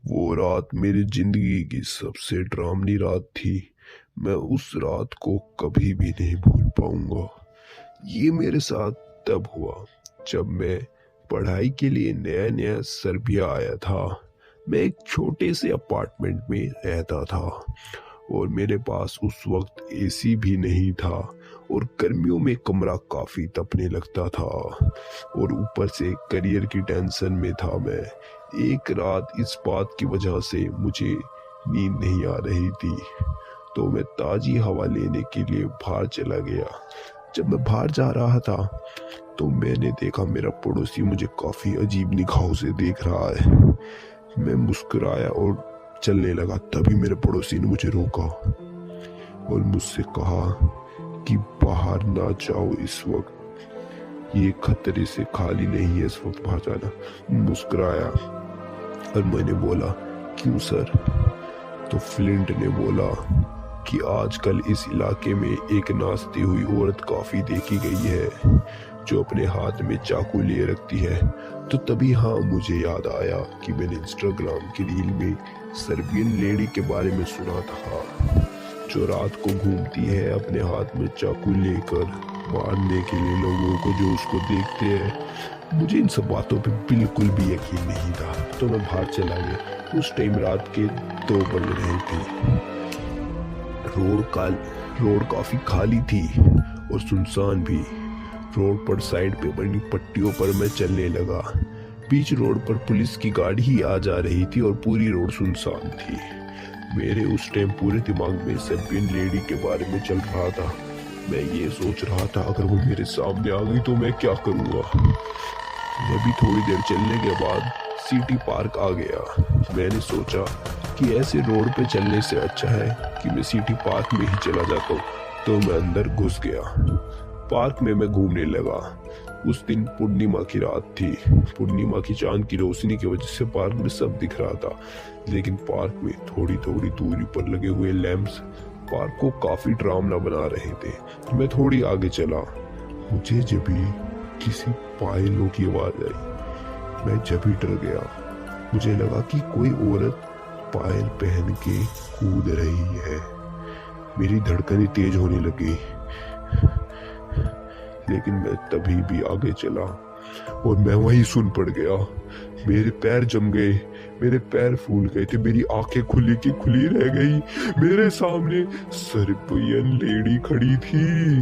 वो रात मेरी जिंदगी की सबसे डरावनी रात थी। मैं उस रात को कभी भी नहीं भूल पाऊंगा। ये मेरे साथ तब हुआ जब मैं पढ़ाई के लिए नया नया सर्बिया आया था। मैं एक छोटे से अपार्टमेंट में रहता था और मेरे पास उस वक्त एसी भी नहीं था और गर्मियों में कमरा काफ़ी तपने लगता था और ऊपर से करियर की टेंशन में था मैं। एक रात इस बात की वजह से मुझे नींद नहीं आ रही थी, तो मैं ताज़ी हवा लेने के लिए बाहर चला गया। जब मैं बाहर जा रहा था तो मैंने देखा मेरा पड़ोसी मुझे काफ़ी अजीब निगाहों से देख रहा है। मैं मुस्कुराया और चलने लगा। तभी मेरे पड़ोसी ने मुझे रोका और मुझसे कहा कि बाहर ना जाओ इस वक्त, ये खतरे से खाली नहीं है इस वक्त बाहर जाना। मुस्कुराया और मैंने बोला, क्यों सर? तो फ्लिंट ने बोला कि आजकल इस इलाके में एक नाचती हुई औरत काफ़ी देखी गई है जो अपने हाथ में चाकू लिए रखती है। तो तभी मुझे याद आया कि मैंने इंस्टाग्राम की रील में सर्बियन लेडी के बारे में सुना था जो रात को घूमती है अपने हाथ में चाकू लेकर मारने के लिए लोगों को जो उसको देखते हैं। मुझे इन सब बातों पे बिल्कुल भी यकीन नहीं था, तो मैं बाहर चला गया। उस टाइम रात के 2 बज रहे थे। रोड काफी खाली थी और सुनसान भी। रोड पर साइड पे बनी पट्टियों पर मैं चलने लगा। बीच रोड पर पुलिस की गाड़ी ही आ जा रही थी और पूरी रोड सुनसान थी। मेरे उस टाइम पूरे दिमाग में सर्बियन लेडी के बारे में चल रहा था। मैं ये सोच रहा था अगर वो मेरे सामने आ गई तो मैं क्या करूँगा। मैं भी थोड़ी देर चलने के बाद सिटी पार्क आ गया। मैंने सोचा कि ऐसे रोड पे चलने से अच्छा है कि मैं सिटी पार्क में ही चला जाता हूँ, तो मैं अंदर घुस गया। पार्क में मैं घूमने लगा। उस दिन पूर्णिमा की रात थी। पूर्णिमा की चांद की रोशनी की वजह से पार्क में सब दिख रहा था, लेकिन पार्क में थोड़ी थोड़ी दूरी पर लगे हुए लैंप्स पार्क को काफी डरावना बना रहे थे। मैं थोड़ी आगे चला। मुझे जब भी किसी पायलों की आवाज आई, मैं जब भी डर गया। मुझे लगा कि कोई औरत पायल पहन के कूद रही है। मेरी धड़कनें तेज होने लगी, लेकिन मैं तभी भी आगे चला और मैं वहीं सुन पड़ गया। मेरे पैर जम गए, मेरे पैर फूल गए थे, मेरी आंखें खुली की खुली रह गई। मेरे सामने सर्बियन लेडी खड़ी थी।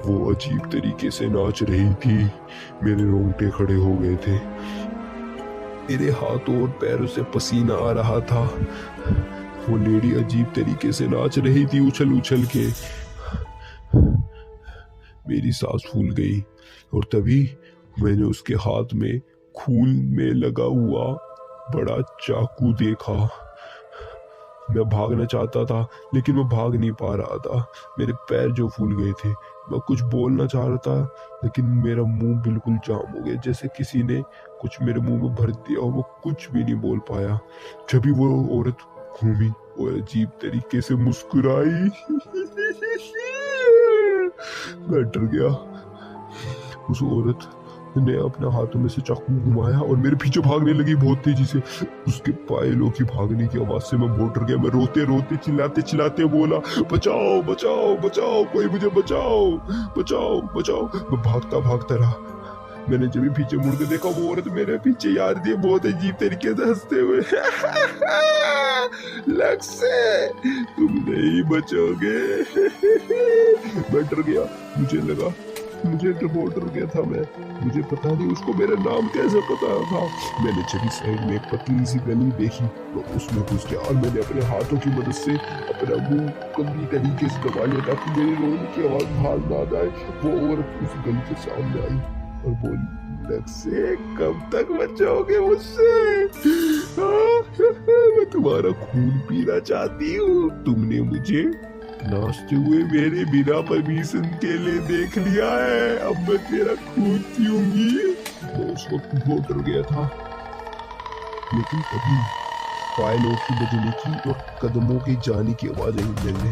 वो अजीब तरीके से नाच रही थी। मेरे रोंगटे खड़े हो गए थे। मेरे हाथों और पैरों से पसीना आ रहा था। वो लेडी अजीब तरीके से नाच रही थी, उछल उछल के। मेरी सांस फूल गई और तभी मैंने उसके हाथ में खून में लगा हुआ बड़ा चाकू देखा। मैं भागना चाहता था लेकिन मैं भाग नहीं पा रहा था। मेरे पैर जो फूल गए थे। मैं कुछ बोलना चाह रहा था लेकिन मेरा मुंह बिल्कुल जाम हो गया, जैसे किसी ने कुछ मेरे मुंह में भर दिया और वो कुछ भी नहीं बोल पाया। जब भी वो औरत घूमी और अजीब तरीके से मुस्कुराई, मैं डर गया। उस औरत ने अपने हाथों में से चाकू घुमाया और मेरे पीछे भागने लगी बहुत तेजी से। उसके पायलों की भागने की आवाज से मैं बहुत डर गया। मैं रोते रोते चिल्लाते चिल्लाते बोला, बचाओ बचाओ बचाओ, कोई मुझे बचाओ बचाओ बचाओ। मैं भागता भागता रहा। मैंने जब भी पीछे मुड़ के देखा, वो औरत मेरे पीछे यार थी, बहुत अजीब तरीके से हंसते हुए। लग से तुम नहीं बचोगे। मैं डर गया। मुझे बहुत डर गया था मैं। मुझे पता नहीं उसको मेरा नाम कैसे पता था। मैंने जब साइड में एक पतली सी गली देखी तो उसमें घुस गया और मैंने अपने हाथों की मदद से अपना मुंह कभी तरीके से दबा लिया ताकि मेरी रोने की आवाज बाहर ना आए। वो औरत उस गली के सामने आई और बोली, लग से कब तक बचोगे मुझसे? मैं तुम्हारा खून पीना चाहती हूँ। तुमने मुझे नाचते हुए मेरे बिना परमिशन के लिए देख लिया है, अब मैं तेरा खून पीऊंगी। मैं उस वक्त बहुत डर गया था, लेकिन तभी पायलों की बजने की और कदमों की जाने की आवाज आई। मैंने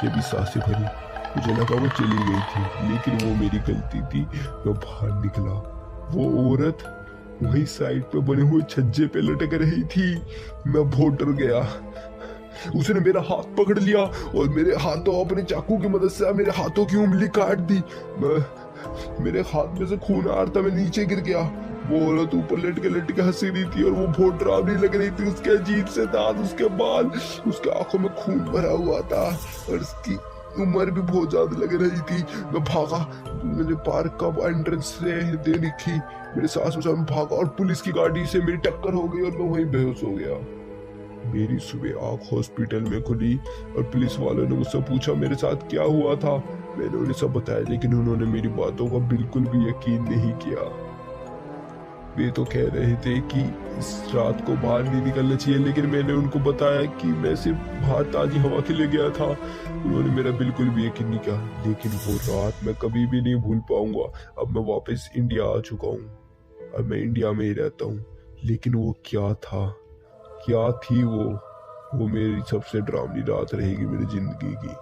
जब भी सांसें भरी, मुझे लगा वो चली गई थी, लेकिन वो मेरी गलती थी। मैं बाहर निकला। वो औरत वहीं साइड पे बने हुए छज्जे पे लटक रही थी। मैं बहुत डर गया। उसने मेरा हाथ पकड़ लिया और मेरे हाथों अपने चाकू की मदद से मेरे हाथों की उंगली काट दी। मेरे हाथ में से खून आ रहा था, मैं नीचे गिर गया। वो औरत ऊपर लेट के हंसी रही थी और वो बहुत डरावनी लग रही थी। उसके अजीब से दांत, उसके बाल, उसके आंखों में खून भरा हुआ था और उसकी उम्र भी बहुत ज्यादा लग रही थी। मैं भागा, मैंने पार्क का एंट्रेंस से दे रखी, मेरे सास में भागा और पुलिस की गाड़ी से मेरी टक्कर हो गई और मैं वहीं बेहोश हो गया। मेरी सुबह आँख हॉस्पिटल में खुली और पुलिस वालों ने मुझसे पूछा मेरे साथ क्या हुआ था। मैंने उन्हें सब बताया, लेकिन उन्होंने मेरी बातों का बिल्कुल भी यकीन नहीं किया। वे तो कह रहे थे कि इस रात को बाहर नहीं निकलना चाहिए, लेकिन मैंने उनको बताया कि मैं सिर्फ बाहर ताजी हवा के लिए गया था। उन्होंने मेरा बिल्कुल भी यकीन नहीं किया, लेकिन वो रात मैं कभी भी नहीं भूल पाऊंगा। अब मैं वापस इंडिया आ चुका हूँ, अब मैं इंडिया में ही रहता हूँ। लेकिन वो क्या था, क्या थी वो मेरी सबसे डरावनी रात रहेगी मेरी जिंदगी की।